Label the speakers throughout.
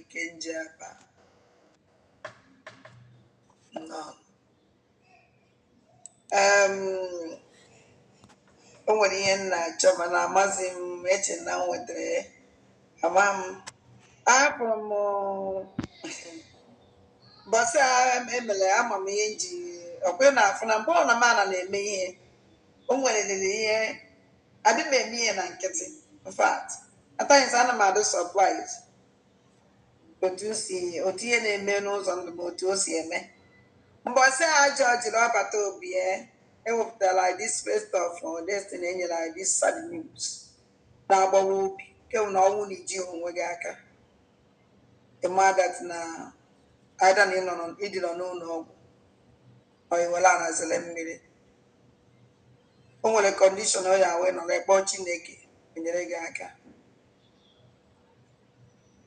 Speaker 1: Kenjaba. No. O nwere ihe nna achọ mana amaghị m eche na m nwetara ya. Ama m ahapụrụ m bọsị a emere ama m ihe nji ọkwa na afụ na mgbe ọ na mana na-eme ihe o nwere lele ihe adị m eme ihe na nkịtị. In fact, at times ana m adị surprise otu ihe na-eme n'ụzọ ndụ m otu o si eme. Mbọsị a jọjiri ọbata obi ewepụtara like this first of destiny enyere like this sad news na-agbawa obi kewu na ọnwụ na iji onwe gị aka ịma that na aida na ịdịrọ n'ụlọ ọgwụ oyiwela anazile mmiri o nwere kọndishọn ọ ya wee nọrọ kpọọ Chineke enyere gị aka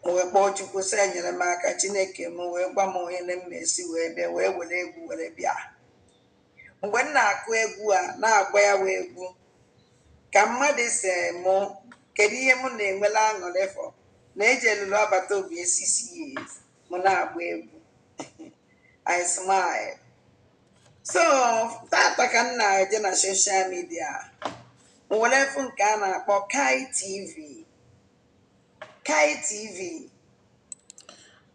Speaker 1: o wee kpọọ Chukwu sị enyere m aka Chineke m wee gwa m onye na mmesi wee bịa wee were egwu were bịa. Mgbe m na-akụ egwu a na-agba ya wee egwu ka mmadụ si mụ kedu ihe m na-enwela aṅụrị fọ na eji elulu ọbata obi 6 years m na-agba egwu I smile. So tata ka m na-eje na social media nwere efu nke a na-akpọ Kai TV. Kai TV.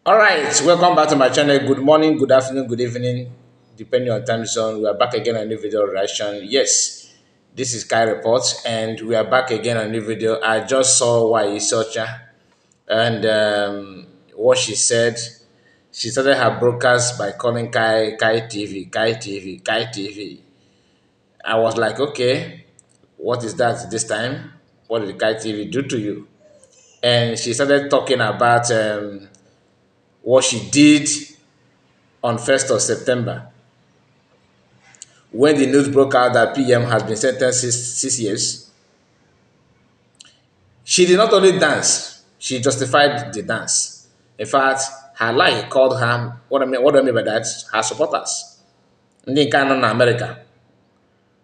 Speaker 2: All right, welcome back to my channel. Good morning, good afternoon, good evening, depending on time zone. We are back again on a new video reaction. Yes, this is Kai Report, and we are back again on a new video. I just saw Ocha, and what she said. She started her broadcast by calling Kai TV, Kai TV, Kai TV. I was like, okay, what is that this time? What did Kai TV do to you? And she started talking about what she did on 1st of September when the news broke out that PM has been sentenced 6 years. She did not only dance, she justified the dance. In fact, her lie called her, what do I mean by that? Her supporters in America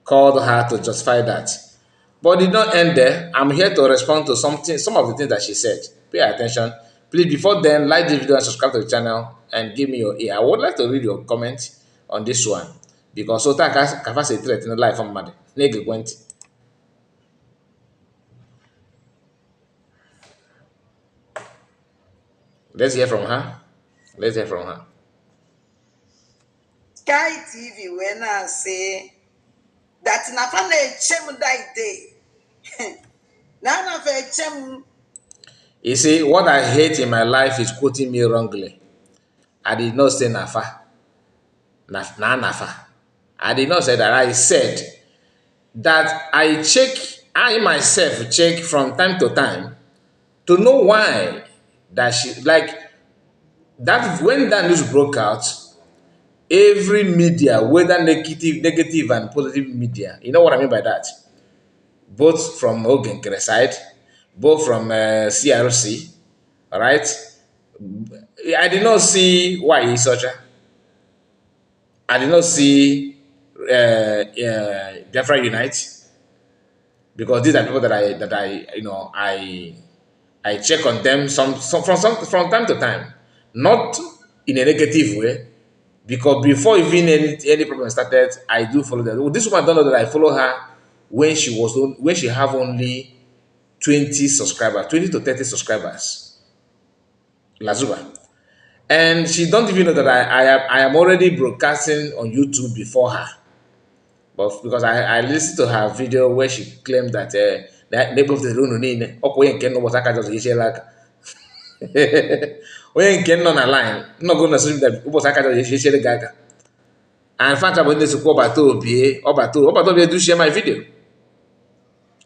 Speaker 2: called her to justify that. But it did not end there. I'm here to respond to some of the things that she said. Pay attention. Please, before then, like the video and subscribe to the channel and give me your ear. I would like to read your comment on this one. Because so that I say threat in the life of money. Let's hear from her. Let's hear from her.
Speaker 1: Sky TV when I say that Nafana Chem that day. Nana Chem.
Speaker 2: You see, what I hate in my life is quoting me wrongly. I did not say Nafa. Nafa. I did not say that. I said that I myself check from time to time to know why that she, like, that when that news broke out, every media, whether negative and positive media, you know what I mean by that? Both from Ogenkere side, both from CRC, all right? I did not see Nwayi Ocha. I did not see Biafra Unite, because these are people that I check on them from time to time, not in a negative way, because before even any problem started, I do follow them. This woman don't know that I follow her when she have only 20 subscribers, 20 to 30 subscribers, Lasuba. And she don't even know that I am already broadcasting on YouTube before her. But because I listened to her video where she claimed that the neighbor of the room when can on a line, I'm not going to assume that was a gaga. And in fact, about this Obato do share my video.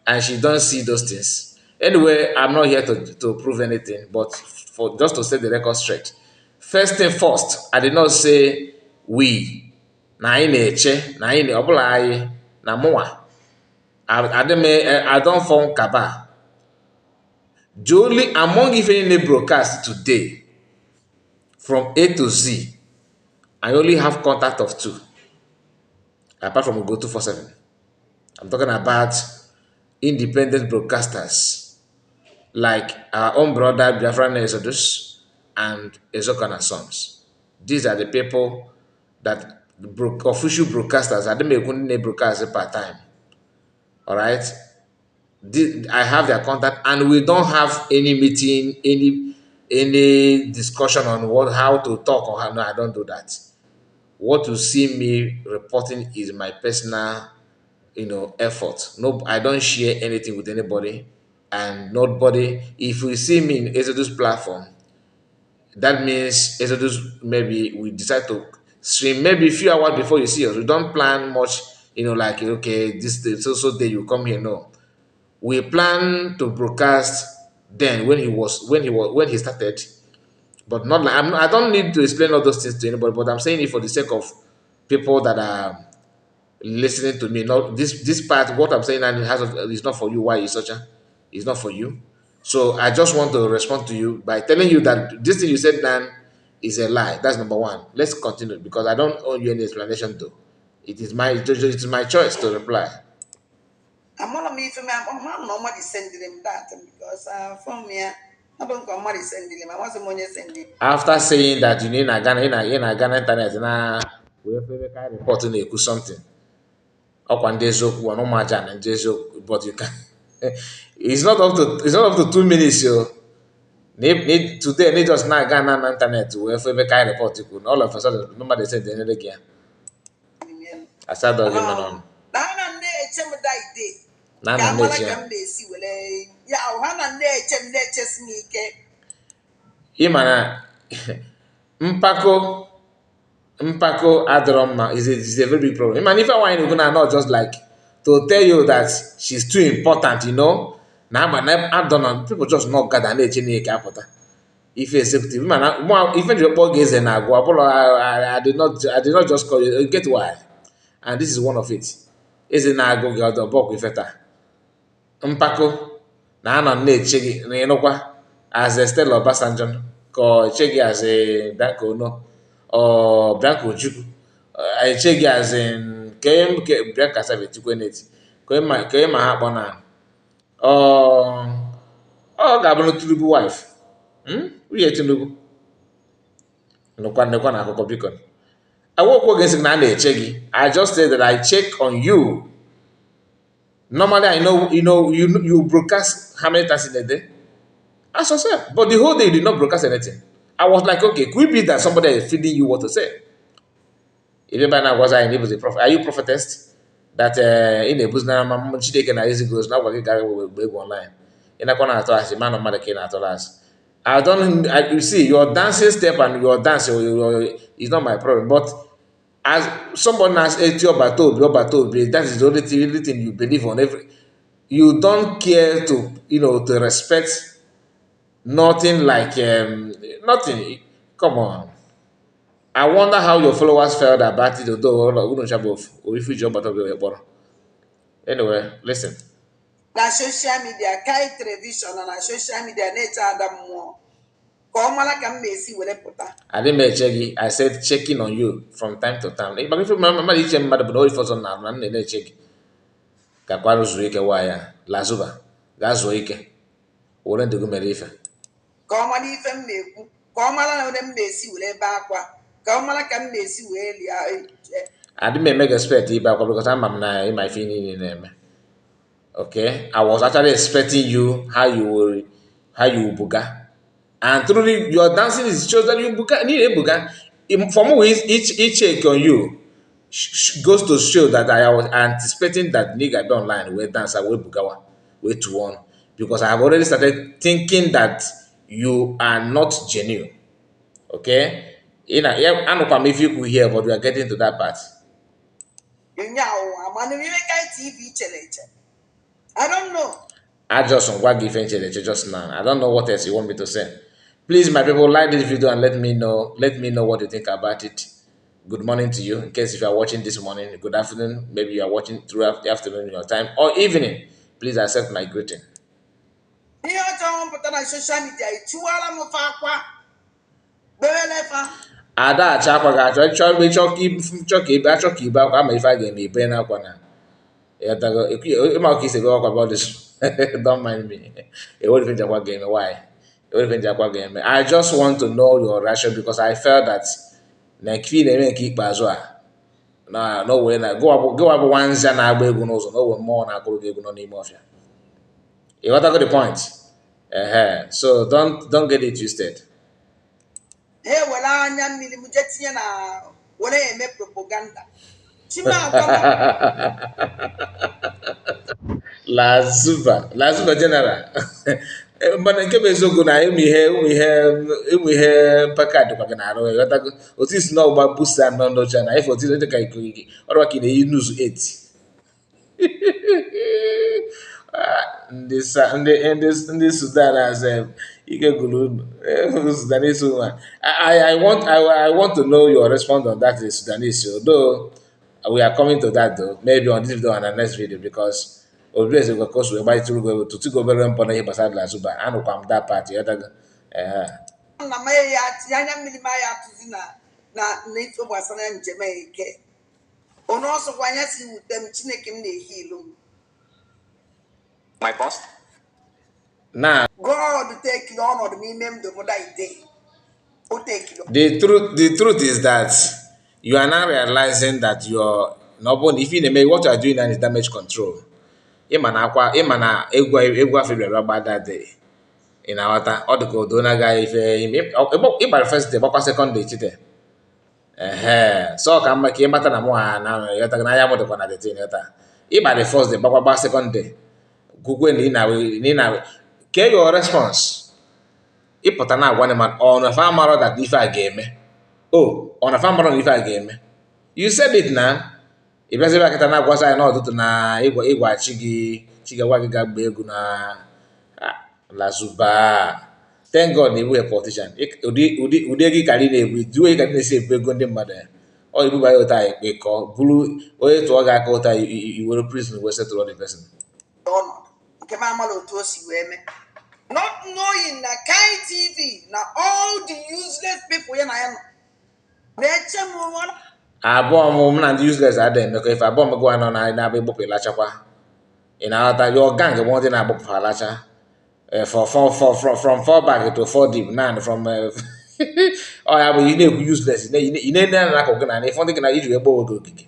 Speaker 2: And she don't see those things. Anyway, I'm not here to prove anything, but for just to set the record straight. First thing first, I did not say we. Na eche, na obula na moa. I don't form kaba. Only among even the broadcast today, from A to Z, I only have contact of 2. Apart from Go 247. I'm talking about independent broadcasters like our own brother Biafra Exodus and Ezokana Sons. These are the people that official broadcasters. I don't make broadcast part time. All right. I have their contact, and we don't have any meeting, any discussion on how to talk or how. No, I don't do that. What you see me reporting is my personal, effort. No, I don't share anything with anybody, and nobody. If you see me in Exodus platform, that means Exodus, maybe we decide to stream maybe a few hours before you see us. We don't plan much, like okay, this day, so day you come here. No, we plan to broadcast then when he started, but not like I don't need to explain all those things to anybody. But I'm saying it for the sake of people that are listening to me. Not this part. What I'm saying and is not for you. Why is such a? It's not for you. So I just want to respond to you by telling you that this thing you said, Dan, is a lie. That's number one. Let's continue because I don't owe you any explanation though. It is my choice to reply.
Speaker 1: I'm one of me for me. I'm nobody sending him that because from here, I don't come somebody sending him. I want someone sending.
Speaker 2: After saying that you need a Ghana, in a Ghana internet, na we have to kind report na something. Up and there's one and there's but you can. It's not up to 2 minutes, yo. Today, need just now Ghana na internet. We have to kind report. All of a sudden, nobody said anything again. I start dogging man on.
Speaker 1: Now, chem that day.
Speaker 2: Nana
Speaker 1: Kamala
Speaker 2: nature.
Speaker 1: can be see well. Yeah, one and they chem just me.
Speaker 2: Imana mpako adroma is a very big problem. Even if I want to not just like to tell you that she's too important, Now, but I don't know. People just not gather na Chineke apụta. If executive, man, even the report gaze and I go, I did not just call you. Get why? And this is one of it. Is in I go get the book with mpako na anọ na-eche gị na ịnụkwa as a Stella Obasanjo ka ọ eche gị as a Bianca Ono or Bianca Ojukwu eche gị as in ke Bianca Savage Chukwueneti ka ị ma ha kpọ na ọ ọ ga-abụ na Tinubu wife nwunye Tinubu nnukwa na akụkọ biko awokwo gị sị na a na-eche gị. I just say that I check on you. Normally, I know you broadcast how many times in a day? As I said, but the whole day you did not broadcast anything. I was like, okay, could it be that somebody is feeding you what to say? Even by now, was I a prophet? Are you prophetess? That in a business, now she taken a easy goes now. What you got online? In a corner at us, man of mother came at us. You see, your dancing step and your dance is not my problem, but as someone has Eti Obatobi, that is the only thing you believe on. You don't care to respect nothing like nothing. Come on. I wonder how your followers felt about it. Anyway, listen.
Speaker 1: Na social media, kai television na social media na-eche Adam mmụọ ka ọ mara ka m na-esi were pụta.
Speaker 2: I didn't check it. I said checking on you from time to time. But if you remember, you check but no for some now, and then check. Kakwaru zuike waya, Lasuba, gazo ike. Wole ndugu merife.
Speaker 1: Ka ọ mara ife m na-ekwu, ka ọ mara na onye m na-esi were ebe akwa, ka ọ mara ka m na-esi wee lia.
Speaker 2: I didn't make expect it because I'm in my feeling in okay, I was actually expecting you how you will buga, and truly your dancing is shows that you buga need a buga. For me, each check on you goes to show that I was anticipating that nigga be online where dancer will bugawa way to one because I have already started thinking that you are not genuine. Okay, yeah, I know if you could hear, but we are getting to that part.
Speaker 1: I don't know.
Speaker 2: I just now. I don't know what else you want me to say. Please, my people, like this video and let me know. Let me know what you think about it. Good morning to you. In case if you are watching this morning, good afternoon. Maybe you are watching throughout the afternoon your time or evening. Please accept my greeting. Ada achakwa ga-achọ ịchọ ka ibe akwa ama ife a ga-eme ibe n'akwa na ịma ka isi go about this. Don't mind me. What if you game? Why? I just want to know your reaction because I felt that na nkiri na-eme nke ikpeazụ a na n'owe na gịwa bụ nwanza na-agba egwu n'ụzọ n'owe mmụọ na-akụrụ gị egwu nọ n'ime ọfịa. You got the point? So don't get it twisted.
Speaker 1: Hey, well, anya mmiri m je tinye na were eme propaganda.
Speaker 2: Lasuba general. Mana nke bụ eziokwu na ịmụ ihe mpaka dịkwa gị na-arụ ịghọtago otu isi na ọgba busa nọ n'ocha na ife otu dị ka ikoyi ọrụ ka ị na-eyi nuzu 8 ndị Sudan as ike gụrụ Sudanese woman. I want to know your response on that Sudanese, although we are coming to that though maybe on this video and the next video because obviously of course we're about to go to very important here beside Lasuba and come that party
Speaker 1: na ya anya mmiri ma ya atụzi na ife gbasara njem eke onu ọsọkwa anya si wute m Chineke m na-ehi ilu m.
Speaker 2: My boss? Now,
Speaker 1: God take you on the minimum the mother day.
Speaker 2: The truth is that you are now realizing that you're not if you know what you are doing now is damage control. Imana egwa fibra about that day. In our time, all the Godona guy if first day, but second day chite. So come make mata na mo na yata na ya mo de kona de tin yata. If the first day, but second day. Google ni na get your response. Ịpụta na agwa man on a farmer that if I game. Oh, on a farmer if I game. You said it now. If I say I can agwa say na ọtụtụ na igwa chiga wa ga gba egwu na Lasuba. Thank God na a politician. Ụdị gị kari na-ebu duwe ka na-esi ebu ego ndị mmadụ. Ọ ibu ba ụta ikọ bulu onye tụọ ga aka ụta iwere prison we settle the person.
Speaker 1: Not knowing na Kai TV na all the useless people ya na ya
Speaker 2: abụọ m na ndị useless adị emekọ ife abụọ m gwa nọ na-abịa igbopụ ịlachakwa ị na-aghọta your gang bụ ndị na-agbopụ alacha from far back to far deep now from ọ ya bụ ị na-ekwu useless ị na-ene na akụkụ na ife ndị gị na iji wee gbowe gị ogige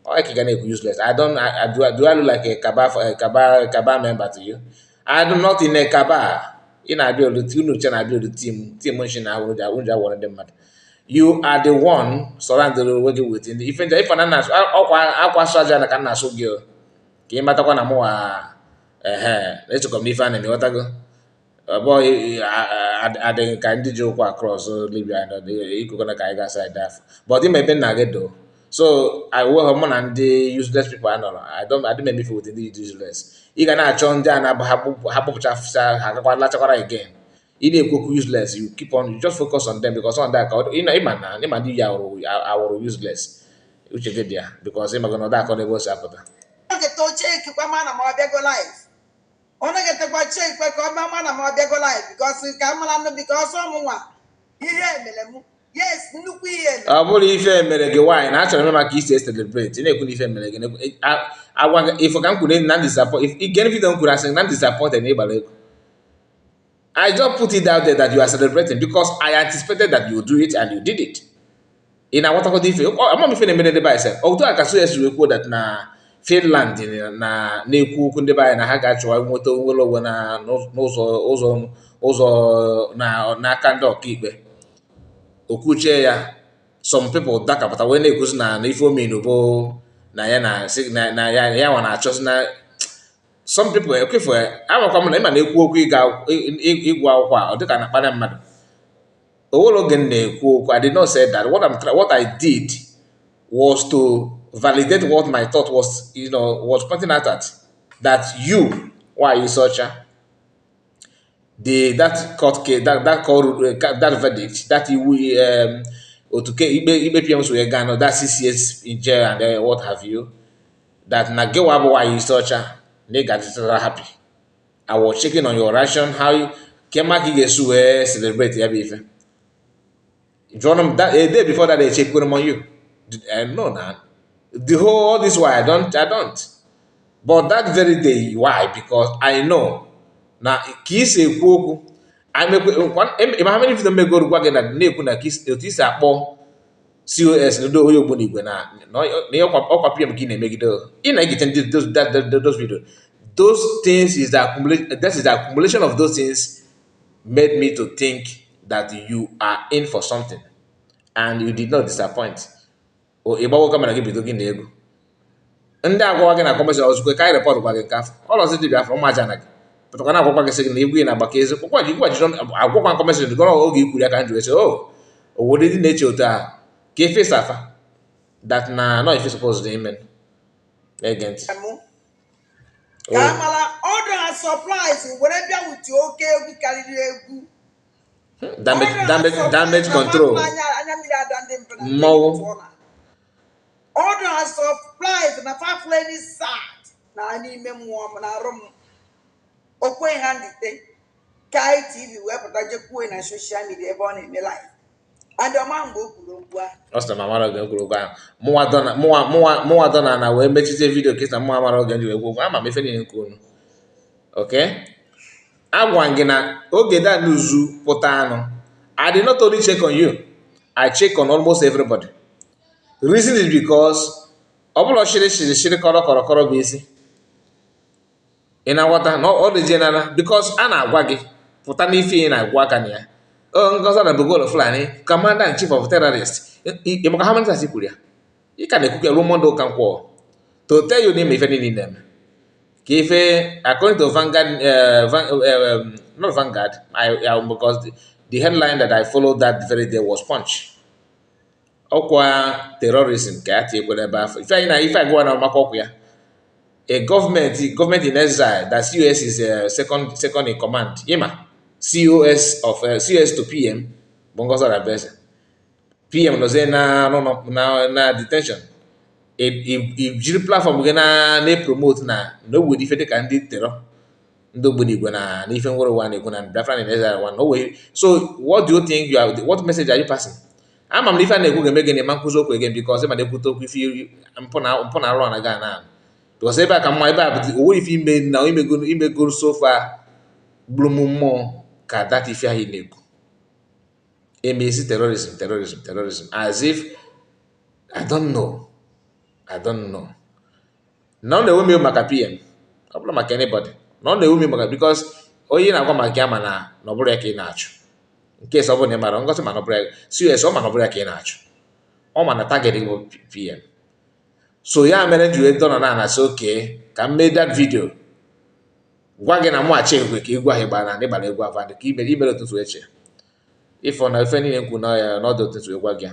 Speaker 2: ọ ka ị ga na-ekwu useless do I look like a Kaba member to you? I do not in a Kaba. In a build unu chana build team nshi na unja one them mad. You are the one surrounded with in the if anana akwa soja na kana so girl. Ka imata kwa na mo let's come if and what go. Boy I ka ndị joke across Libya and the gonna ka side that. But it may be na get though. So I will have and the useless people I know. I don't make me feel with the useless. You can achọ ndị a na-hapụcha ha lachakwara again. Ị na-ekwu useless, you keep on, you just focus on them because on that ịma ndị ya awụrụ useless. Uche gị dị ya because ịma gị na ọ da akọ n'ebe o si apụta.
Speaker 1: Ọ ga-ete oche ikikwa ma na ma ọ bịago live. Ọ na-egetekwa chekwe ka ọ ma na ma ọ bịago live because ka mara nụ because ọmụnwa ihe emere m. Yes, nnukwu ihe.
Speaker 2: Ọ bụrụ ife mere gị nwaanyị na achọrọ m maka isi celebrate. Ị na-ekwu na ife mere gị if I can put in if again if you don't asking not disappointed I just put it out there that you are celebrating because I anticipated that you do it and you did it. In a what if I'm not feeling a by myself. Although I can say you report that na Finland na Neku Kundeba and Hagacho moto willow na also na kando keep okuche ya some people dark about when they goes na ifo menubo na ya na ya wana achọs na some people okay for amakwa m na ịma na-ekwu okwu ịgwa akwụkwọ ọ dịka na kpana mmadụ owolo oge na-ekwu okwu I did not say that what I did was to validate what my thought was was pointing out that you why you such that court case that verdict that otuke ikpe PMS wee gaa that 6 years in jail and what have you that na get why you such a happy. I was checking on your reaction how you came back celebrate every event. John that a day before that they check them on you. No, nah. The whole this why I don't. But that very day, why? Because I know now kiss a how many video megoro gwa gị na na-ekwu na otu isi akpọ COS na onye ogbo n'igwe na ọkwa PM ka ị na-emegide ị na-egete those videos. Those things is the accumulation of those things made me to think that you are in for something and you did not disappoint. Ịgbawo kamera gị bido gị na ego ndị agwawa gị na kọmeshọn ozugbo ka anyị repọt gwa gị nke afọ ọlọzi dibịa afọ ụmụ aja na gị pụtakwa na agwakwa gị sị gị na igwe na-agbaka ezi kwụkwa ji agwakwa kọmeshọn gọrọ oge ikwuru ya ka m ji wee obodo dị na-eche otu ahụ ka efesa afa that na no ife supposed amen ege ntị
Speaker 1: ka amala ọdụ ha surprise were bịa wuti oke egwu karịrị egwu
Speaker 2: damage control mmọnwụ
Speaker 1: ọdụ ha surprise na fafleni sad na n'ime mmụọ m na arụ m okwe ha ndite ka ITV wee pụta jekwuo na soshal midia ebe ọ na-eme live and ọma mgbe o kwuru okwu ahụ
Speaker 2: ọ sị na mamara oge kwuru okwu ahụ mụnwa dọna na wee mechite vidio kịta mụ amara oge ndị wee okwu ama m ife niile nke unu okay agwa gị na oge that n'uzu pụta anụ I did not only check on you, I check on almost everybody. The reason is because ọ bụla shiri kọrọ bụ isi ị na-aghọta na ọ dị general because a na-agwa gị pụta n'ife ị na-agwa aka na ya Ngozi na Bogolo Fulani, Commander in Chief of Terrorists. Ịmaka how many times kwuru ya ị ka na-ekwu ruo Monday ụka nkwọ to tell you name ife niile na-eme ka ife according to Vanguard not Vanguard because the headline that I followed that very day was Punch. Ọkwa terrorism ka ya tiekwere ebe afọ ife agụwa na maka ọkwa ya a government in exile that COS is second in command ịma COS to PM bụ Ngozi Arabeze PM nọzie na detention jiri platform gị na-promote na owere ife dịka ndị terror ndị ogbede igwe na ife nwere ụwa na-ekwu na Biafra in exile one so what do you think what message are you passing? Ama m na ife a na-ekwu ga-eme gị na ịma nkụzi okwu again because ma na-ekwute okwu ife mpụ na arụ na gaa na because ebe a ka mma ebe a bụ owe ife ime na imegoro sofa gburu m mmụọ ka that ife ahụ na-ekwu emezi terrorism as if I don't know na ọ na-ewe m maka PM ọ bụla maka anybody na ọ na-ewe m maka because onye na-agwa maka ya ma na ọ bụrụ ya ka ị na-achụ nke ọ bụrụ na ị mara Ngozi ma na ọ bụrụ ya CS ọ ma na ọ bụrụ ya ka ị na-achụ ọ ma na target bụ PM so ya mere ji wee dọrọ na anasị oke ka m mee that video gwa gị na mụ achị egwe ka egwu ahụ gbara na ndị gbara egwu avadị ka imere ụtụtụ eche ifọ na ife niile nkwu na ya n'ọdụ ụtụtụ egwa gị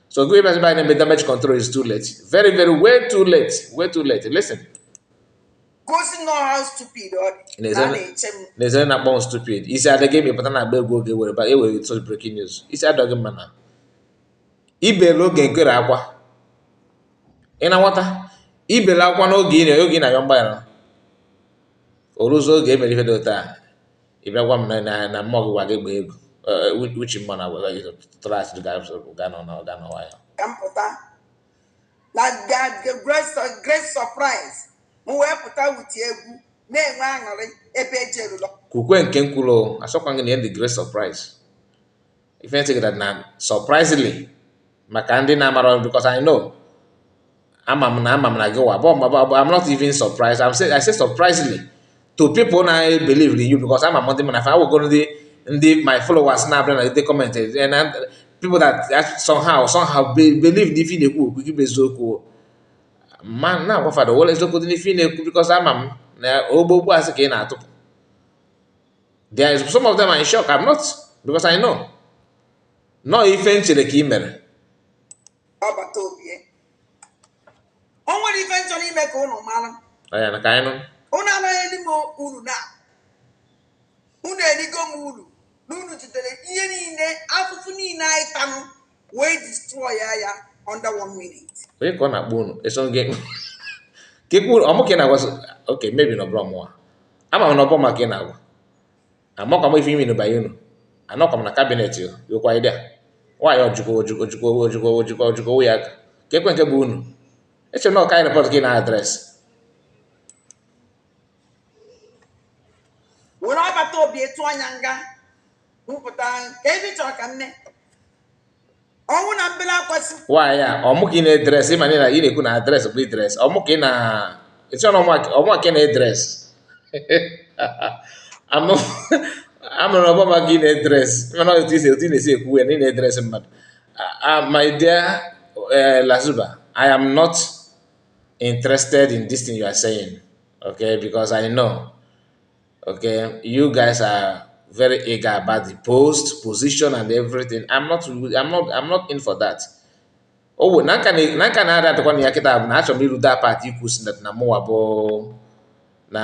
Speaker 2: so go even by the damage control is too late very way too late listen
Speaker 1: gosi know how stupid ọ dị
Speaker 2: na-eze na-akpọ stupid isi adịghị mepụta na agba egwu oge ewere such breaking news isi adọghị mma na ibele oge nkere akwa ị na-nwata ibele akwa n'oge ị na-ayọ mgbaghara oruzo oge emere ife dị ụta ịbịa gwa m na mmụọ gị gwa gị gba egwu uche mma na agwa gị tras ga n'ọwa ya
Speaker 1: ka m pụta na great surprise m wee pụta wuti egwu na-enwe aṅụrị ebe ejerụlọ
Speaker 2: kwukwe nke nkwulu asọkwa gị na the great surprise ife ntị na surprisingly maka ndị na-amara because I know ama m na gị wa I'm not even surprised I say surprisingly to people na believe in you because I'm a Monday man. I will go to the my followers now and they commented and people that somehow believe in the thing we keep ezoku man now what for the whole ezoku the thing because I'm na ogbo as ke na atupu there is some of them are in shock. I'm not because I know no ife nchere ka imere
Speaker 1: ọbata obi o nwere ife nchọrọ ime ka unu mara
Speaker 2: aya na ka anyị nụ
Speaker 1: unu anaghị n'ime uru na unu erigo m uru n'unu jidere ihe niile afụfụ niile anyị tanụ wee destroy ya under 1 minute.
Speaker 2: onye ka ọ na-akpọ unu eso gị kekwu ọmụke na-agwa okay maybe no bro mụa ama m na ọbọ maka ị na-agwa amakwa m ife imi n'ụbanye unu anọkwa m na kabinet yokwa ide nwaanyị ojukwo ya aka kekwe nke bụ unu eche na ọka report gị na adresị
Speaker 1: were ọbata obi etu anya nga mpụta ka ebe chọrọ ka nne ọnwụ na mbela akwasị
Speaker 2: Why ya? Ọmụ ka ị na-edres ịma na ị na-ekwu na adres bụ idres. Ọmụ ka ị na ịchọ na ọmụ ka ị na-edres. Amụ amụrụ ọbama gị na-edres mana otu ị na-esi ekwu ya na ị na-edres mmadụ. My dear Lasuba, I am not interested in this thing you are saying, okay? Because I know, okay, you guys are very eager about the post, position, and everything. I'm not in for that. Oh, nanka na-ada atụkwa na ya kịta bụ na achọrọ m iru that part ikwu si na mụwa bụ na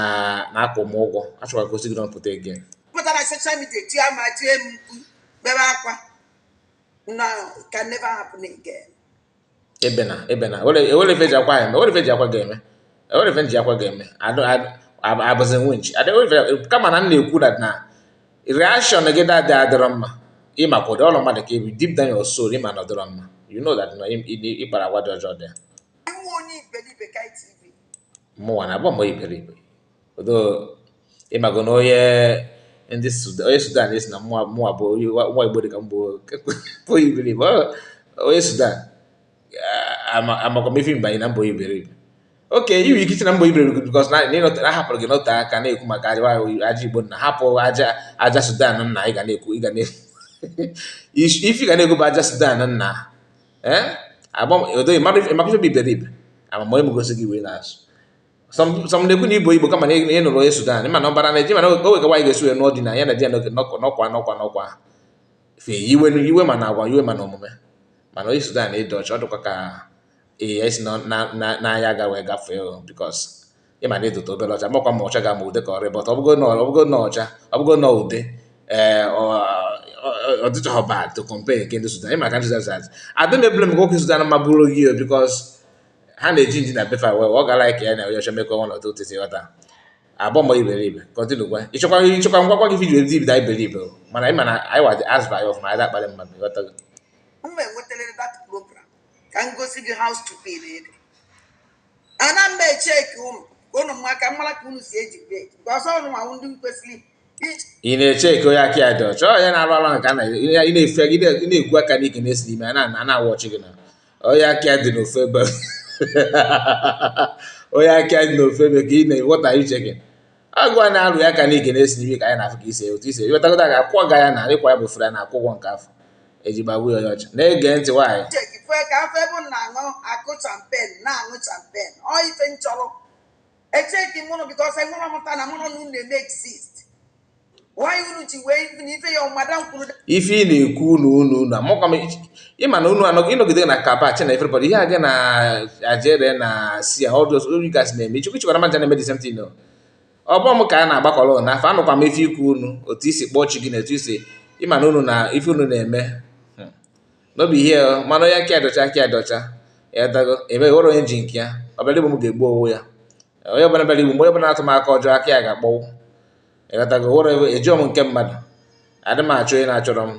Speaker 2: akwụ m ụgwọ. Achọrọ ka o si gị pụta again.
Speaker 1: pụtara na social media tie ma tie m mkpu bebe akwa na can never happen again.
Speaker 2: Ebena ewere ife ji akwa eme, ewere ife ji akwa ga-eme, ewere ife ji akwa ga-eme, abụzi nwinchi kama na m na-ekwu that na reaction gị dadị adịrọ mma ịmakwa ụdị ọrụ mmadụ ka ebi deep down your soul ịma na ọ dịrọ mma, you know that ịkpara agwa dị ọjọọ dị ya.
Speaker 1: Onye iberibe ka TV
Speaker 2: Mụnwa na abụọ m iberibe odo ịmago na onye Sudan esi na mụnwa bụ nwa Igbo dị ka mbụ iberibe onye Sudan amakwa m ife mbanye na mbọ iberibe. Oke, iwe ike iche na mbọ iberibe because na hapụrụ gị n'ote aka na-ekwu maka aja Igbo na hapụ aja Sudan nna ị ga na-ekwu ife ga na-ekwu bụ aja Sudan nna odo maka ife bụ iberibe amama onye mgosi gị wee na-asụ sọm na-ekwu na Igbo kama na ị nụrụ onye Sudan mana ọbara na-eji mana o weka nwaanyị ga-esi wee nụọ dị na ya na di ya n'ọkwa fe iwe ma na agwa iwe ma na omume mana onye Sudan ịdị ọcha ọ dịkwa ka esi n'anya aga wee gafee because ịma na ịdụta obere ọcha makwa ma ọcha ga ama ude ka ọrị bọta ọbụgo na ọcha ọbụgo na ude ọdịchọghọ bad to compare nke ndị Sudan ịma ka ndị Sudan adị m ebule m nwoke Sudan ma bụrụ gị because ha na-eji ndị na befa wee ọ gara ka ya na onye ọcha mekọ nwa n'otu otiti ghọta abụọ ma iberibe kọntinu gwa ịchọkwa ngwakwa gị vidiyo ndị ibida iberibe mana ịma na anyị wa dị asby of ma anyị dakpalị mmadụ ghọtago
Speaker 1: m enwetara that program ka m gosi gị how stupid it is. Ana m echeki ụnụ maka mmara ka unu si eji bed because ọnụ ma ndị kwesịrị
Speaker 2: ị na-eche ka onye aka ya dị ọcha onye na-arụ ọrụ nke ị na-efe ị na-egwu aka n'ike na-esi n'ime a na-awụ ọchị gị na onye aka ya dị n'ofe ebe onye aka ya dị n'ofe ebe ka ị na-ewọta iche gị agwa na-arụ ya aka n'ike na-esi n'ime ka anyị na-afụ ka isi otu isi ịghọtagoda ga-akwụ ga ya na ịkwa ya bụ fere na akwụ ụgwọ nke afọ eji gbagbu ya onye ọcha na-ege ntị nwaanyị
Speaker 1: ka afọ ebe m na-aṅụ akụ champen na-aṅụ champen ọ ife nchọrọ echeki mụnụ because enwere ọmụta na mụnụ unu na-eme exist nwaanyị unu ji wee ife ya ọmada kwuru
Speaker 2: ife ị na-ekwu unu amụkwa m ịma na unu ịnọgide na kaba chi na everybody ihe aga na ajere na si all those gasị na-eme ichụkwara manja na-eme the same thing ọ bụ m ka a na-agbakọrọ n'afọ anụkwa m ife ikwu unu otu isi kpọọ chi gị na etu isi ịma na unu na ife unu na-eme n'obi ihe mana onye aka adọcha ya dago ebe ghọrọ onye ji nke ya ọbịara igbo m ga-egbu owu ya onye ọbụla bịara igbo mgbe ọbụla atụ m aka ọjọọ aka ya ga-akpọwụ ịghọtago ghọrọ ejiọ m nke mmadụ adị m achọ onye na-achọrọ m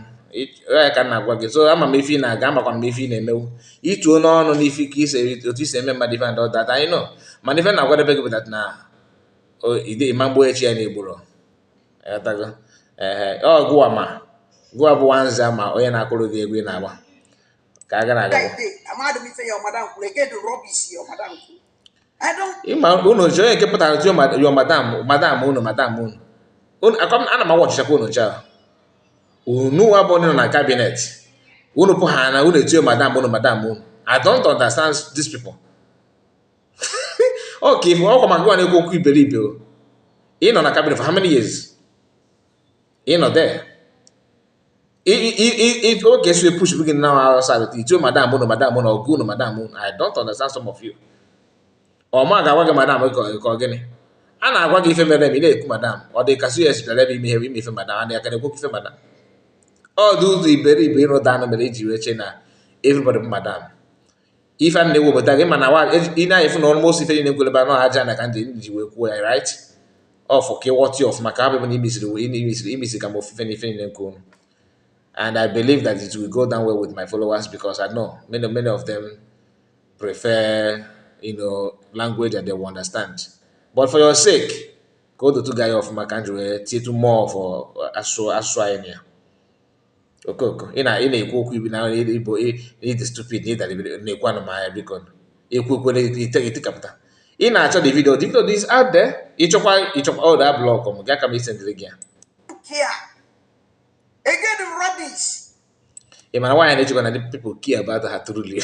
Speaker 2: ya ka m na-agwa gị so ama m ife ị na-aga amakwa m ife ị na-emewu ituo n'ọnụ n'ife ka otu isi eme mmadụ ife and all that anyị nọ mana ife na-agwadebe gị bụ that na ide ịma mgbo echi ya na-egburo ịghọtago ọ gụwa bụ nwanza ma onye na-akụrụ gị egwu ị na-agba ka a ga na-aga ịma unu ji onye nke pụtara tio yo madam unu ana m agwa ọchịchakwa unu cha unu abụọ nọ na kabinet unu pụ ha na unu etio madam unu I don't understand these people okay ọkwa maka gwa na-ekwu okwu iberibe ị nọ na kabinet for how many years ị nọ there oge so push begin now outside itio madam unu ọgụ unu madam unu I don't understand some of you ọma ga-agwa gị madam ka ọ gịnị a na-agwa gị ife mere eme ị na-ekwu madam ọ dị ka CS bịara ebe ime ife madam a na-aka na-ekwu ife madam ọ dị ụzọ iberibe ịrụ danụ mere iji wee che na everybody bụ madam ife a na-ewu obodo gị mana ị na-efu na ọrụ ife niile nkwere ba na aja na ka ndị ji wee kwuo ya right ọfụ ka ịghọta ọfụma ka abụ na imisiri ka m ofufe na ife niile nke unu and I believe that it will go down well with my followers because I know many of them prefer language that they will understand. But for your sake, go to two guy of Makanjwe, to more for Aswa. okoko ị na-ekwu okwu ibi na Igbo ịdị stupid na ịdara na-ekwu anụmanya biko ekwu ekwere itikapụta ị na-achọ the video is out there ịchọkwa ọda blọk m gaa ka m isendịrị gị ya
Speaker 1: Care. Again, the rubbish.
Speaker 2: ị mara nwaanyị na-echekwa na the people care about her truly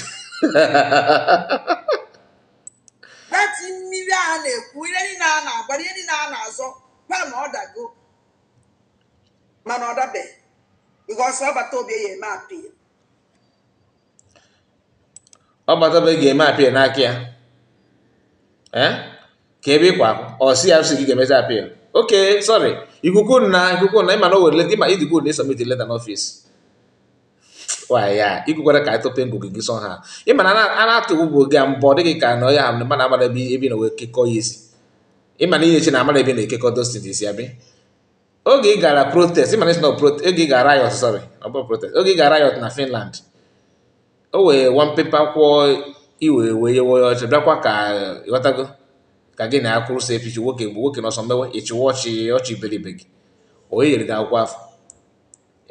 Speaker 1: That mmiri a na-ekwu ihe niile a na-agba ihe niile a na-azọ pa na ọ dago mana ọ dabe because ọbata obi ya eme apịa
Speaker 2: ọgbatabe ga-eme apịa n'aka ya ka ebe ịkwa ọ CRC gị ga-emezi apịa oke sorry ikuku na ịma na o were ịma idigbo na esomit leta n'ọfịs ya ikukwara ka ịtụpe ngụ gị sọ ha ịma na a na-atụ ugbo gị mbọ dị gị ka na ọya ha mana amara ebe na wee kekọ ya isi ịma na ihe chi na amara ebe na-ekekọ dostit isi abịa oge ị gara protest ịma na isi na oge ị gara riot sorry ọ bụ protest oge ị gara riot na Finland o wee one paper kwụọ iwe wee yewe ọchị bịakwa ka ịghọtago ka gị na akwụrụ so epichi nwoke n'ọsọ mmewe ịchịwa ọchị iberibe gị onye nyere gị akwụkwọ afọ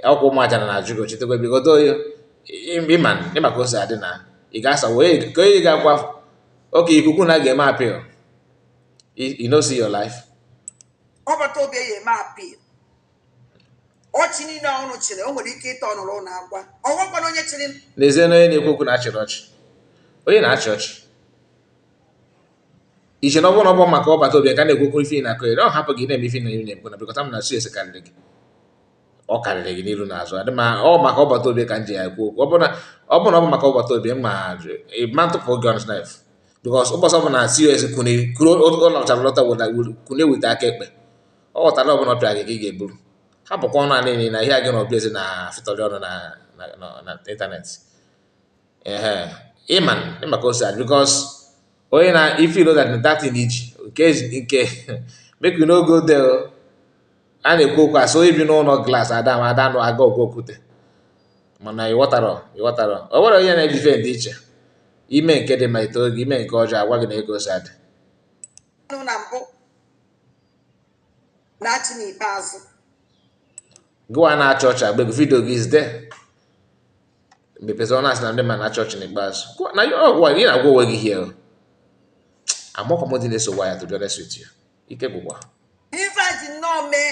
Speaker 2: akwụkwọ ụmụ aja na ajụ gị ochetekwa bigodo ịma ka o si adị na ị ga-asa ka onye gị akwụkwọ afọ oke ikuku na ga-eme apịl you know see your life
Speaker 1: ọbata obi ya eme apịa ọchị niile ọnụ chịrị o nwere ike ịta ọnụrụ na agwa ọgwakwana onye chịrị
Speaker 2: n'ezie na onye na-ekwu okwu na-achịrị ọchị onye na-achị ọchị iche na ọbụ maka ọbata obi ka na-ekwu okwu ife na akọ ọ hapụ gị na-eme ife na na-ekwu na bịkọta m na su esi karịrị gị ọ karịrị gị n'iru n'azụ adị ma ọ maka ọbata obi ka m ji ya ekwu okwu ọ bụ na ọ bụ maka ọbata obi ma ntụpụ oge on knife because ụbọchị ọbụla COS kwuru ụlọchara lọta kwune weta aka ekpe ọ ghọtara ọbụla ọpịa gị ka ị ga-eburu hapụkwa ọnụ anị na ihe a gị na ọbịa ezi na fịtọrị ọnụ na ịntanetị ịma ka o si adị because onye na ife ilo that thing iji nke make you no go there a na-ekwu okwu asị onye bi n'ụlọ glaasị adanụ aga ọgụ okwute mana ịghọtara ọ nwere onye na-ebife dị iche ime nke dị ma ite oge ime nke ọjọọ agwa gị na ego si adị
Speaker 1: na mbụ na-achị n'ikpeazụ
Speaker 2: gụwa na-achọ ọchị agba ego vidio gị is there mepezi ọ na-asị na ndị ma na-achọ ọchị n'ikpeazụ na ị na-agwa onwe gị hie amọkọmọ dị na-eso waya to be honest with you ike gwụkwa
Speaker 1: ife a ji nnọọ mee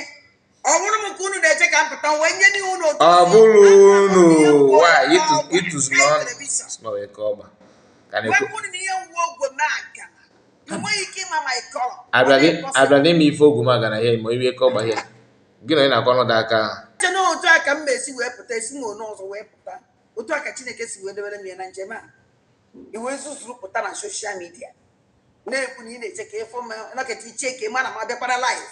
Speaker 1: ọ bụrụ m ka unu na-eche ka mpụta wee nye n'ihu n'otu
Speaker 2: ọ bụrụ unu nwaanyị ịtụzụrụ ọnụ eke ọgba
Speaker 1: wepụrụ na ihe ngwa ogwe na-aga enweghị ike ịma ma ịkọrọ
Speaker 2: abịa n'ime ife ogwu m aga na ihe ma iwe eke ọgba ya gị na ị na-akọ ọnọdụ aka
Speaker 1: che na otu a ka m esi wee pụta esi n'one ọzọ wee pụta otu a ka Chineke si wee debere m ya na njem a iwe zuzuru pụta na soshal midia na-ekwu na ị na-eche ka ịfụ m nọkịta iche ka ị ma na m abịakwara live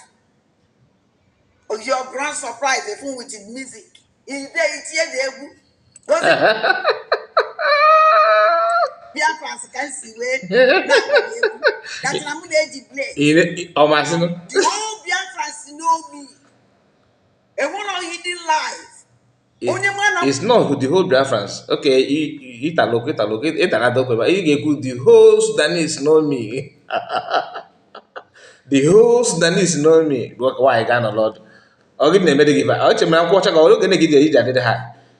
Speaker 1: your grand surprise efu with music itinye dị egwu bịa France ka m si wee na-akpọrọ egwu datara m na-eji blade
Speaker 2: ọmasịnụ
Speaker 1: the whole bịa France know me enwere hidden live onye mana
Speaker 2: it's not the whole Biafrans okay ịtara dokwe ị ga-ekwu the whole Sudanese know me the whole Sudanese know me why ga nọ lọdụ ọ gị na-emede gị ba ọ chere akwụkwọ ọcha ka oge na-egi dị iji adịdị ha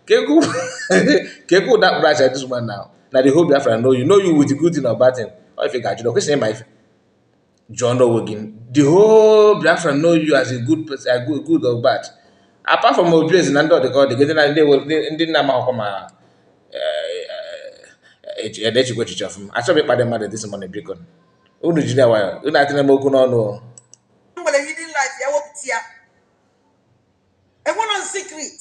Speaker 2: ka ekwu that branch at this one now na the whole Biafra know you with the good thing or bad thing or if you ga-ajụ kwesịrị ịma ife jụọ n'onwe gị the whole Biafra know you as a good person a good or bad apart from obiezi na ndị ọdịka ọ dị na ndị nna amaghọkwa ma echikwa echiche ọfụma achọghị ịkpadị mmadụ this morning biko unu jiri ya nwayọ unu atịna m okwu n'ọnụ
Speaker 1: nwere hidden life ya wepụta ya enwere secret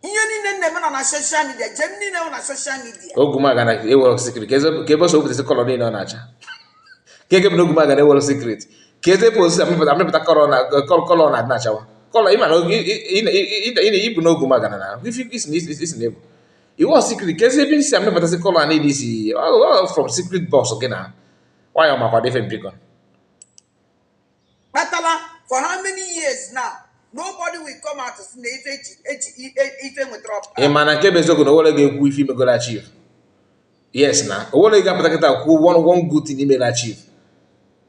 Speaker 1: ihe niile na-eme nọ na social media jem niile nọ na social media
Speaker 2: ogwumaga na ewere secret ka ebe so wepụtasị kọlọ niile ọ na-acha ka ege bụ na ogwumaga na ewere secret ka eze post amịpụta kọlọ na-achawa kọlọ ịma na ibu na ogwumaga na isi na ebu iwu secret ka eze ebe isi amịpụtasị kọlọ a niile isi from secret box gị na nwayọ makwa dị ife bikon
Speaker 1: batala for how many years now nobody will come out to say na ife nwetara
Speaker 2: ị ma na nke bụ eziokwu na owere ga-ekwu ife imegoro achieve yes na owere ga-apụta kịta kwuo one good thing imere achieve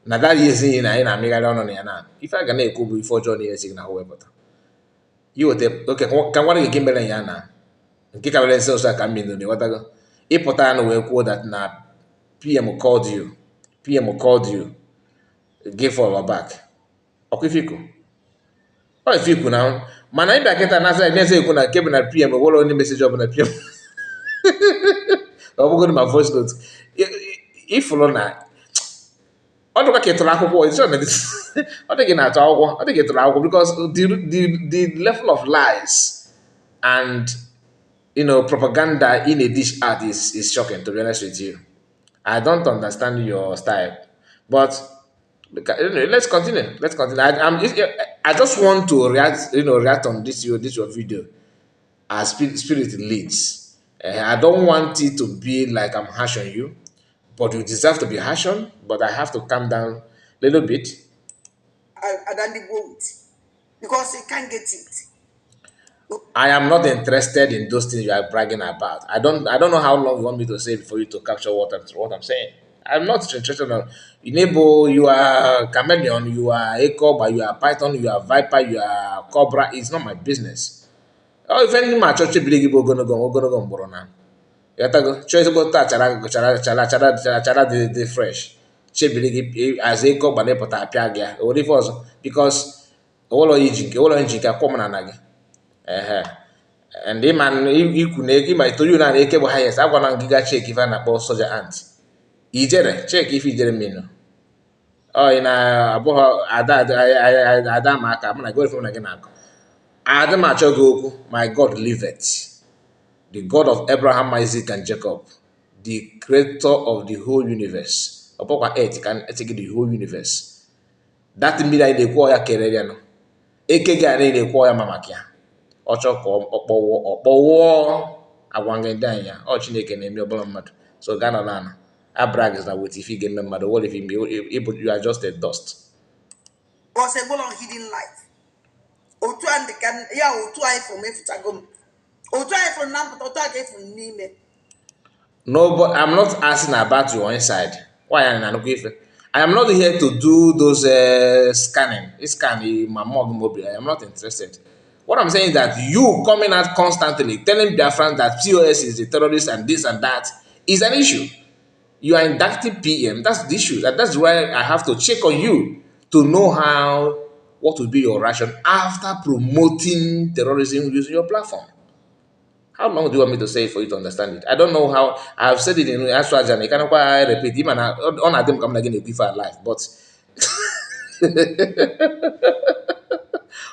Speaker 2: na that years niile na anyị na-amịgharị ọnụ na ya na ife a ga na-ekwu bụ ife ọjọọ niile si na ahụ wepụta You would okay, can one again be yana? Nke ka wele nso ka mmino ni watago. Ịpụta na wee kwuo that na PM called you. PM called you. Give follow back. Okay, fiku. Oh, fiku now. Mana ịbịa kịta na asa na-ese ekwu na nke bụ na PM were only message ọ bụ na PM. Ọ bụgodị ma voice note. Ifụlụ na ọ dịkwa ka ịtụrụ akwụkwọ ọ dịghị na-atụ akwụkwọ ọ dịghị ịtụrụ akwụkwọ because the level of lies and propaganda in a dish art is shocking, to be honest with you. I don't understand your style, but let's continue. Let's continue. I just want to react on your video as spirit leads. I don't want it to be like I'm harsh on you, but you deserve to be harsh on. But I have to calm down a little bit.
Speaker 1: I don't won't, because you can't get it.
Speaker 2: I am not interested in those things you are bragging about. I don't know how long you want me to say for you to capture what I'm saying. I'm not interested in Inebo, you are chameleon, you are echo, you are python, you are viper, you are cobra. It's not my business. Oh, if any my church believe we're gonna go Borona. Yatago, choice about that, chara the fresh. She believe as echo, but nepota piagia, or if also because all of Ijika, common anagi. And the man ikwu na ego ma itoyu na eke bụ highest agwana giga check ife a na-akpọ soja ant ijere check ife ijere mmiri ọ na abụghị ada ma aka mụ na gị na gị na-akọ ada m achọ gị okwu my God live it, the God of Abraham, Isaac and Jacob, the creator of the whole universe ọpọkwa earth can take the whole universe. That mmiri anyị na-ekwu ya kere ya no eke gị anyị na-ekwu ya maka ya ọchọ ka ọkpọwụọ agwa ndị anyị ya ọ Chineke na-eme ọbụla mmadụ so gaa nọ n'ala abrag is na wet if ị ga-eme mmadụ what if you are just a dust.
Speaker 1: Possible on hidden life. Otu and can ya otu anyị from efutagom. Otu anyị from na otu anyị from n'ime.
Speaker 2: No, but I'm not asking about your inside. Why am I not giving? I am not here to do those scanning. Scanning my mug mobile. I am not interested. What I'm saying is that you coming out constantly telling Biafrans that POS is a terrorist and this and that is an issue. You are inducting PM. That's the issue. That's why I have to check on you to know what will be your ration after promoting terrorism using your platform. How long do you want me to say it for you to understand it? I don't know how. I have said it in Aswajan. I cannot quite repeat. Even on them coming again a for life. But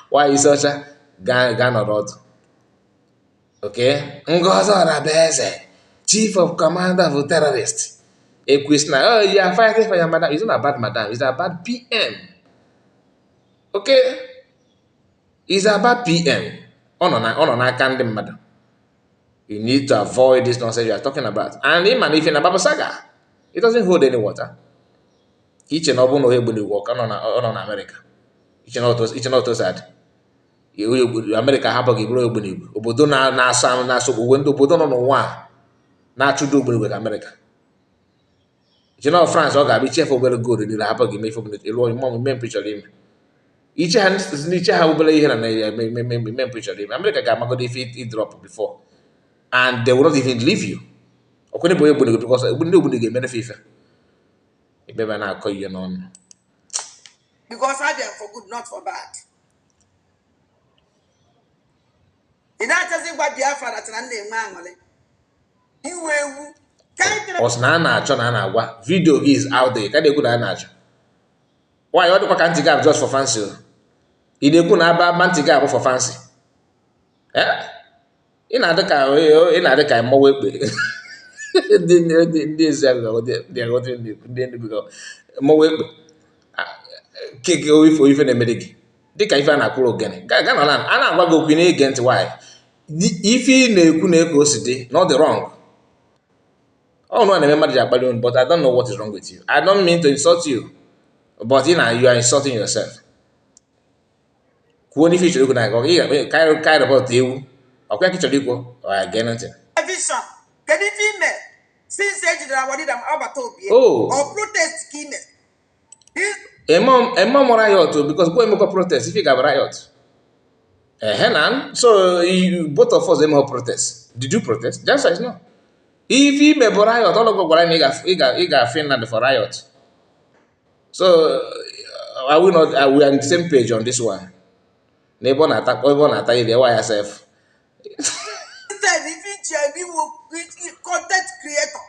Speaker 2: why is Ocha? Ghana Road. Okay? Ngozo Rabeze, Chief of Commander of Terrorists. A question, oh, you are fighting for your madam. It's not about madam, it's about PM. Okay? It's about PM. On I can't madam. You need to avoid this nonsense you are talking about. And even if in a Baba Saga, it doesn't hold any water. Each and every no able to work on America. Each and all sad. America hapụ gị bụrụ ogbunigwe obodo na-asọ ogwe obodo nọ n'ụwa na-achụdo ogbunigwe ka America France ọ ga-abịa ichefu obere gold niile hapụ gị mefe obodo ịlụọ ime mpụ chọrọ ime iche ha obere ihe na ime mpụ chọrọ ime America ga-amagodo ife ịdrọp before and they will not even leave you ọkwenye bụ ogbunigwe because ndị ogbunigwe emerefe ife ikpebe na-akọ ihe n'ọnụ
Speaker 1: because I am for good not for bad.
Speaker 2: Ọsị na a na-achọ na a na-agwa video is out there ka na-ekwu na a na-achọ why ọ dịkwa ka ntị gị just for fancy ị na-ekwu na aba ntị gị abụ for fancy ị na-adị ka mmọnwụ ekpe ndị ezi mmọnwụ ekpe keke ife na-emere gị dịka ife a na-akwụrụ ogene a na-agwa gị okwu na-ege ntị nwaanyị ife ị na-ekwu na-eke o si dị not the wrong. Oh no, na-eme mmadụ ji akpali unu but I don't know what is wrong with you. I don't mean to insult you but you are insulting yourself. Kwuo n'ife ịchọrọ ikwu na ka report ewu ọkwa ka ịchọrọ ikwu gee ntị.
Speaker 1: Kedu ife ime since ejidere awadida agbata obi or protest ka ime
Speaker 2: Emma riot because go emekwa protest if you ga riot. So both of us eme protest. Did you protest? The answer is no. If he may riot, all of go Finland for riot. So are we not? Are we on the same page on this one? Neighbor attack, you why yourself.
Speaker 1: Instead, if you content creator,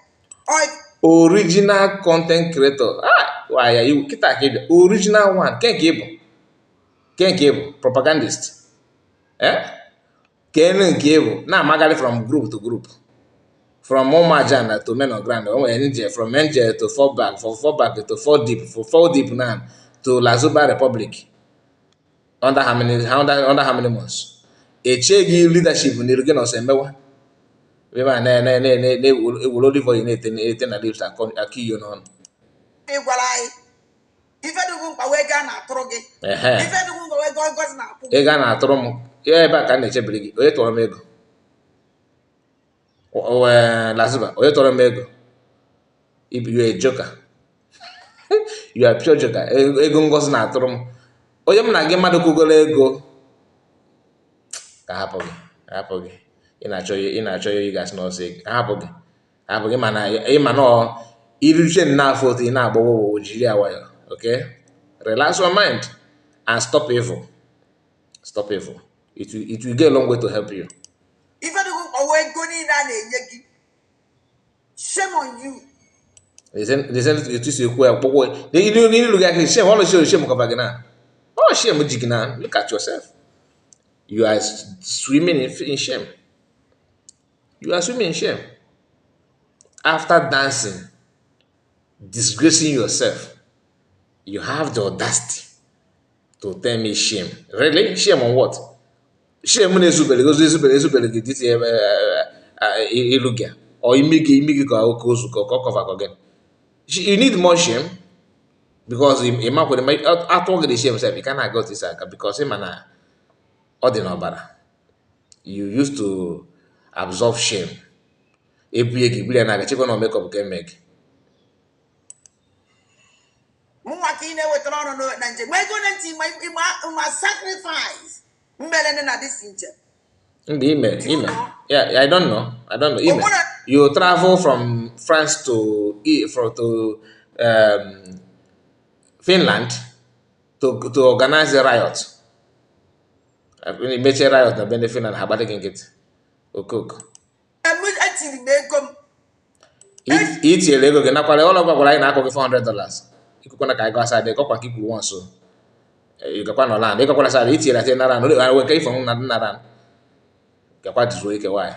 Speaker 2: Original content creator. Why are you kita original one? Can't give propagandist. Eh? Can't give now magali from group to group. From Omajan to Men on Ground, from NJ to four back to four deep now to Lasuba Republic. Under how many months? Echegi leadership in the Osembewa. We man ne will only for you na lives aki you know.
Speaker 1: ife dugwu mkpa wee gaa na atụrụ gị ife dugwu mkpa wee gaa ngozi na-apụ
Speaker 2: ị gaa na atụrụ m ya ebe a ka na-echebiri gị onye tọrọ m ego Lasuba onye tọrọ m ego you a joker you are pure joker ego ngozi na atụrụ m onye m na gị mmadụ kwugoro ego ka hapụ gị ị na-achọ ya ịgasị n'ọsọ ego ka hapụ gị mana ịma na iruche n'afọ otu ị na-agbawo jiri ya nwayọ. Okay, relax your mind and stop evil. Stop evil. It will go a long way to help you.
Speaker 1: Shame on you.
Speaker 2: Look at yourself. You are swimming in shame. You are swimming in shame. After dancing, disgracing yourself, you have the audacity to tell me shame. Really? Shame on what? Shame on ezubele this ilugia or imigi ko cover again. You need more shame because a man with I talk the shame himself. He cannot go to this because him and ordinary. You used to absorb shame. Ebuye bile na ga chekwa na makeup can make.
Speaker 1: Sacrifice.
Speaker 2: Yeah, I don't know. You travel from France to Finland to organize a riot. Make a riot na bende Finland habari get okok. Eat your Lego na kwale all of gwara na akọ $400. Ikuko na ka go aside ko kwa kiku won so. You gakwa no land. Iko kwala aside eat your na ran. No we kai fon na ran. Gakwa dizo ike why.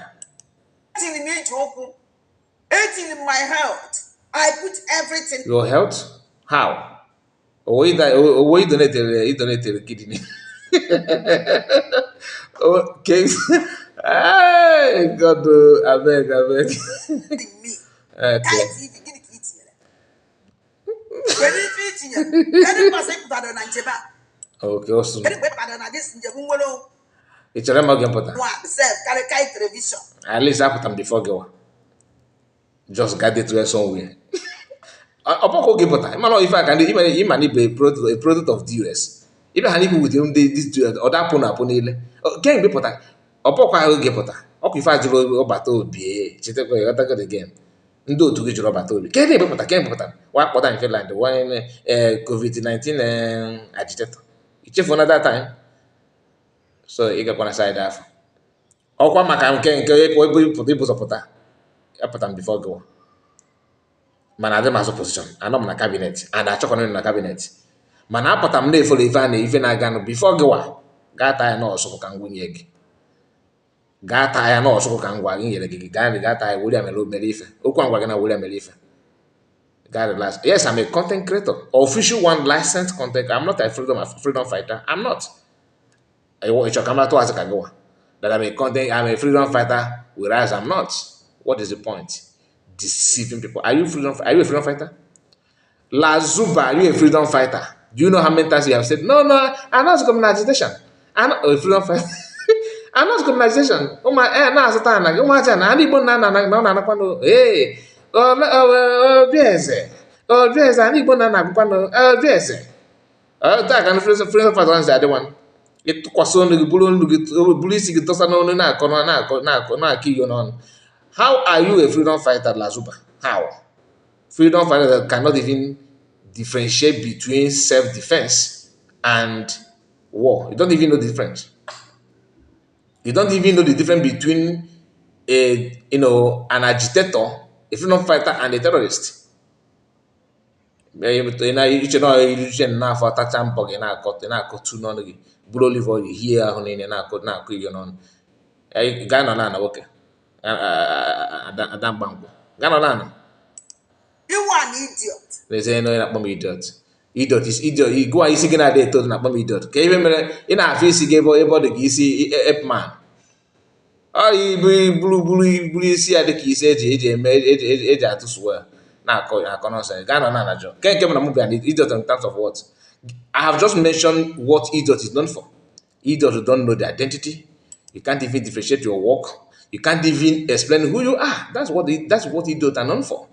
Speaker 1: Eating my health. I put everything.
Speaker 2: Your health? How? You donated kidney. Okay. Hey, God, I beg. Okay. Okay, awesome. It's a remote put. At least I put them before go. Just got it to somewhere. Opoko give put. If I can even be a product of the US. Even handle with him this or that puna ile. Can be put. Opoko I will give put. Okay, if I do battle be chiteko you got again. Ndo to get your battle. Can be put. Can put. What put in Finland when COVID-19 agitator. It's for another time. So you got side half. Okwa maka nke people support. I put them before go. Man, I dem as opposition. I know na cabinet and I check on na cabinet. Man, I put them there for even I gan before go. Gata I know so kan win yeg. Gata I know so kan gwa yin yeg. Gata I William Elo Melife. Okwa gwa na William Melife. God last. Yes, I'm a content creator. Official one licensed content. I'm not a freedom fighter. I'm not. I want to come out as a go. That I'm a freedom fighter, whereas I'm not. What is the point? Deceiving people. Are you a freedom fighter? Lasuba, are you a freedom fighter? Do you know how many times you have said, no, I'm not communization. I'm not a freedom fighter. I'm not communization. Oh my, na satan na. Oh my, na ani bon na kwano. Hey, bieze. Bieze ani bon na kwano. Bieze. That kind of freedom fighter is the other one. ịtụkwasị ọnụ gị bụrụ isi gị tọsa n'ọnụ na-akọ iyo n'ọnụ. How are you a freedom fighter, Lasuba? How? Freedom fighters that cannot even differentiate between self-defense and war. You don't even know the difference. You don't even know the difference between an agitator, a freedom fighter, and a terrorist. Iche na-afọ atacha mbọ gị na-akọtu n'ọnụ gị bụrụ olive oil hie ahụ niile na-akụ iyo n'ọnụ. Gaa nọ n'ala nwoke ada mgbamgbụ gaa nọ n'ala.
Speaker 1: You an idiot.
Speaker 2: Lezie na onye na-akpọ m idiot. Idiot is idiot. Gụwa isi gị na-adị eto na-akpọ m idiot. Ka ihe mere ị na-afụ isi gị ebe ọ dị ka isi epman. Ọ buru isi ya dị ka isi eji atụ suwe na-akọ nọnsens. Gaa nọ n'ala jọ. Nke m na mụ bịara idiot in terms of what? I have just mentioned what idiot is known for. Idiots don't know the identity. You can't even differentiate your work. You can't even explain who you are. That's what idiots are known for.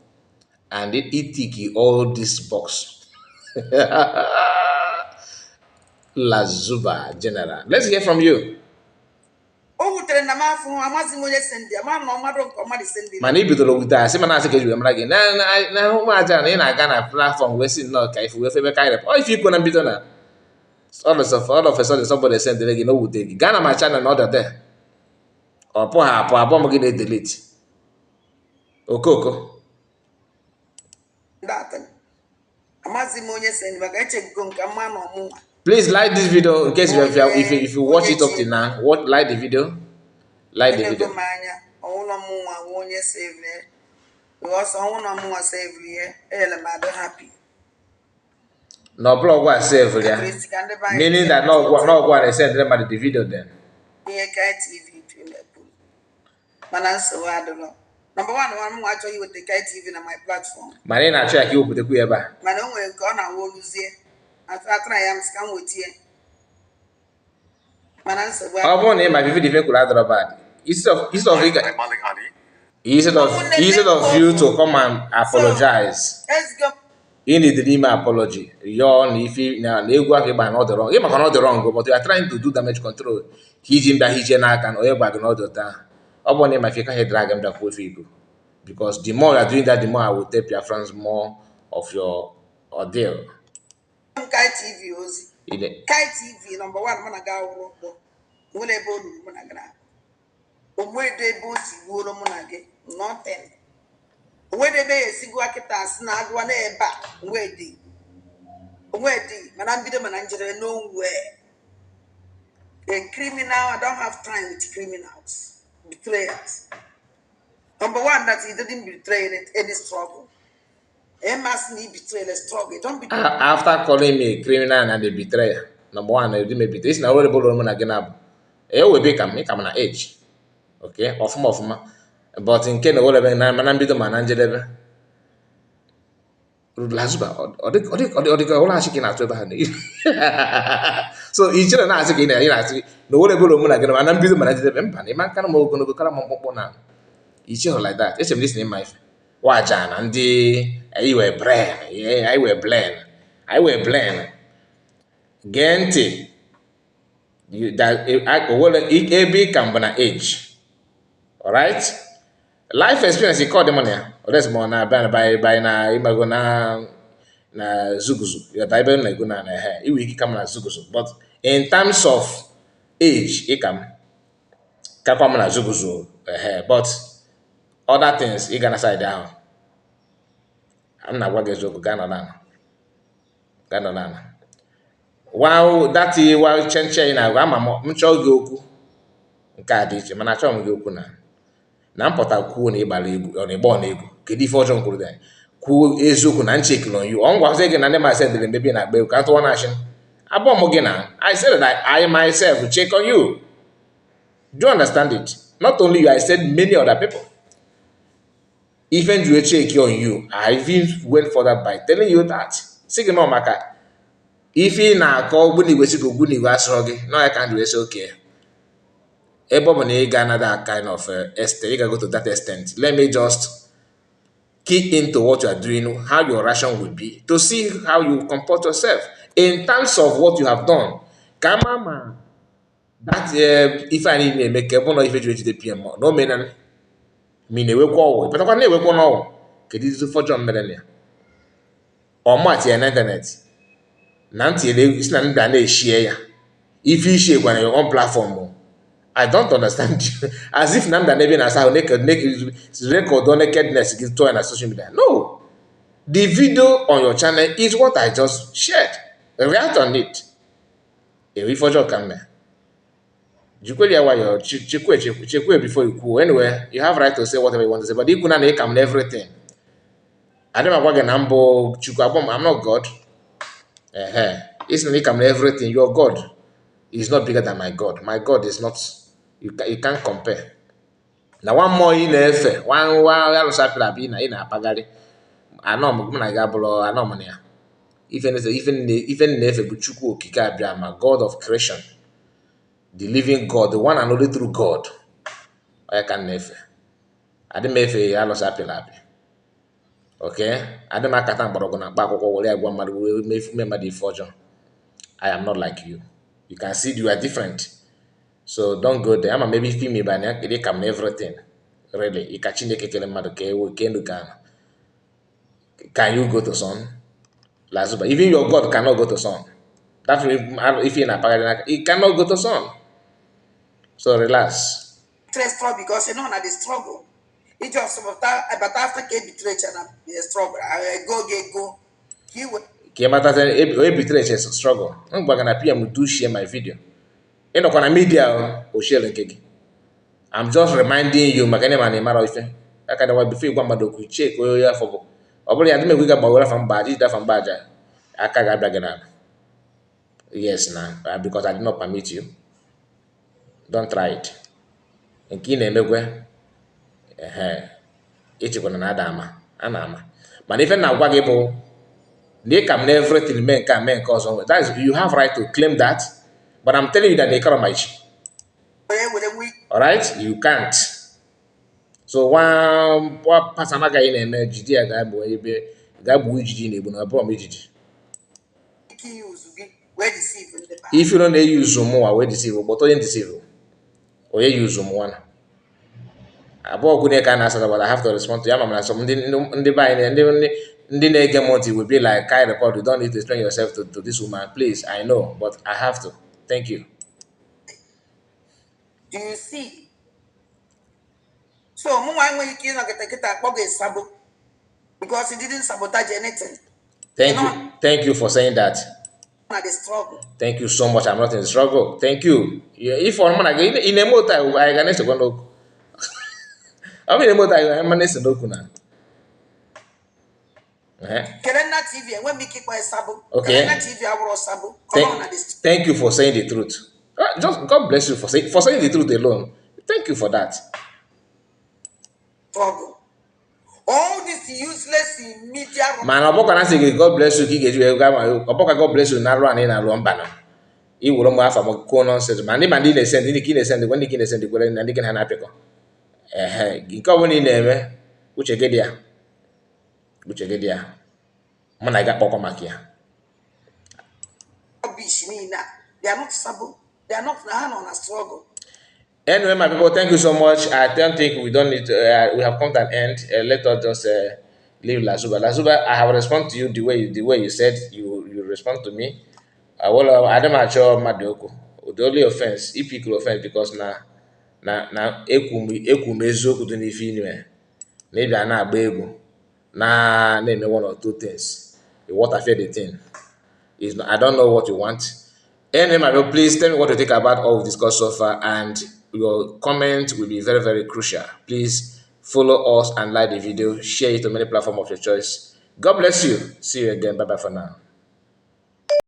Speaker 2: And it tick all this box. Lasuba General. Let's hear from you. Man, if you don't with that, see, man, I say you again. Now, na na platform we see no if we favor kind of. Or if you couldn't be done, all of a sudden somebody send the leg, would take Ghana my channel not there. Or poor bomb again delete. Okoko. Please like this video in case if you watch it up to now. Like the video. Like the video. No blog was save there. Meaning that no go and send them the video then.
Speaker 1: Number one, I'm watching you with the Kai TV on my platform.
Speaker 2: My name is Ocha. You put the kueba.
Speaker 1: My own will go and will lose here. After I am scam with you. My answer, well,
Speaker 2: I want name my video could rather bad. Instead of you to come and apologize.
Speaker 1: Let's go.
Speaker 2: You need the email apology. You're if you now they go after by not the wrong. You might not the wrong, but you are trying to do damage control. Him that he can or you bad another time. Upon my fake head drag them that with you. Because the more you are doing that, the more I will tape your friends more of your ordeal.
Speaker 1: Kai TV, Kai TV, number one, Monaga, Mulebo, Monagra. Where they both would monage, nothing. Where they be a single architect, not one air back, where they. Madame Bidam and Angela, nowhere. A criminal, I don't have time with criminals. Betrayers. Number one, that he didn't betray any struggle. He must need betray a struggle. Don't betray.
Speaker 2: After calling me a criminal and a betrayer, number one, I didn't betray. It's not horrible woman again. I will become an age. Okay, of more. But in Kenya, all of them, man, be the man, Angela. Lasuba, or the whole asking after the so each other asking, no woman again, and I'm busy managing empire. Man can move on to come on. Each other like that. It's a listening, my Wajan, and the I were brain, yeah, I were blame. Gente, that it be company age. All right. Life experience you call them on here. Or that's more now by na imagona na zuguzu. Your Bible na guna na hair. You will come na zuguzu. But in terms of age, it come na zuguzu hair. But other things you gonna side down. I'm not working joke Ghana. Wow, that is while change na I'm sure you nke a dị iche mana achọrọ m gị okwu na mpụta kwuo na ịgbara egwu ọ na-egba na-egwu kedu ife ọjọọ nkwuru dị kwuo eziokwu na nchekiri on you ọ ngwazi gị na ndị myself dịrị mbebi na agba egwu ka ntụwa na-achị abụọ m gị na I said that I myself check on you. Do you understand it? Not only you, I said many other people. Even you check on you, I even went further by telling you that sị gị na ọmaka ife na-akọ ogbunigwe si gị ogbunigwe asụrụ gị no I can't do it okay. That kind of extent, you can go to that extent. Let me just key into what you are doing, how your ration will be, to see how you comport yourself in terms of what you have done. Kamama, that ife anyị na-eme ka ebe ụlọ ife ji ejide PM na o mere ma ị na-ewekwa ọgwụ pụtakwa na-ewekwa n'ọgwụ kedu izi fọjọ mere na ya ọmatị ya n'ịntanetị na ntị si na ndị na-eshie ya ife ishie gwana ya on platform. I don't understand you. As if Namda Nebi na sao naked record or nakedness is to on social media. No. The video on your channel is what I just shared. React on it. A for your camera. Jukwelia why your chekwe before you cool. Anyway, you have right to say whatever you want to say, but you couldn't come everything. I don't know what an ambo chukwabom. I'm not God. It's not come everything. You're God. Is not bigger than my God. My God is not. You can't compare. Now one more in efe, one while sapla be in a pagari. I know Muguna Gabolo, I know mania. Even nefe Buchuku Kikabiama, God of creation, the living God, the one and only true God. I can nefe. I didn't make a yellow sapla. Okay? I don't make a time, but I'm gonna back over where I want my remember the fortune. I am not like you. You can see you are different. So don't go there. Ama maybe feel me by now. They come everything. Really, you catch in the kekele madu ke we can do can you go to sun? Lasuba. Even your God cannot go to sun. That's if you're in a paradigm, he cannot go to sun. So relax.
Speaker 1: Because you know that the struggle. It just but after K literature and struggle. I go. He will.
Speaker 2: Kiamata betray is struggle. I'm going to PM do share my video. You know, on media or share the I'm just reminding you, Makane man, matter of fact. I can't wait before you go to check where you are for. Obviously, I don't make a bawala from bad, that from Baja. I can't get yes, now, because I did not permit you. Don't try it. And kine megwe, it's going to Adama, Anama. But even now, what people, they come everything men can men cause on. That is, you have right to claim that, but I'm telling you that they can't match. All right, you can't. So one person aga ị na-eme jide ya ga-abụ ijiji na-egbu na abụọ m ijiji. If you don't use mụnwa wee deceive, but onye deceive onye use mụnwa na abụọ gụnye ka a na-asata, but I have to respond to ya ma na some ndị be anyị ndị na-ege m ntị will be like, Kai report, you don't need to explain yourself to this woman, please. I know, but I have to. Thank you.
Speaker 1: Do you see? So Nwayi when you get a sabo because he didn't sabotage anything.
Speaker 2: Thank you for saying that.
Speaker 1: The struggle.
Speaker 2: Thank you so much. I'm not in the struggle. Thank you. If one man again in a motor, I can next one look. I mean, a motor, I'm a next look now.
Speaker 1: Kelena TV, when we keep my sabo.
Speaker 2: Okay.
Speaker 1: Kelena TV, I will sabo.
Speaker 2: Thank you for saying the truth. Just God bless you for saying the truth alone. Thank you for that.
Speaker 1: Struggle. All this useless media.
Speaker 2: Man, Oboka say God bless you. Oboka God bless you. Na run in a lumbana. He will not have a co nonsense. Man, the man didn't send any kid send when the kid send the good and they can have a you come in there, which a gedia. Which a gedia. Man, I got Pocomakia.
Speaker 1: They are not sabo. They are not on a struggle.
Speaker 2: Anyway, my people, thank you so much. I don't think we don't need to, we have come to an end. Let us just leave Lasuba. Lasuba, I have responded to you the way you said you respond to me. Well, I don't mature Madoko. The only offense, if you could offend, because na ekumezo kudu n'ife inwe. Maybe I na agba na name one or two things. What I feel the thing is, I don't know what you want. Anyway, my people, please tell me what you think about all we've discussed so far, and your comment will be very, very crucial. Please follow us and like the video, share it on many platforms of your choice. God bless you. See you again. Bye bye for now.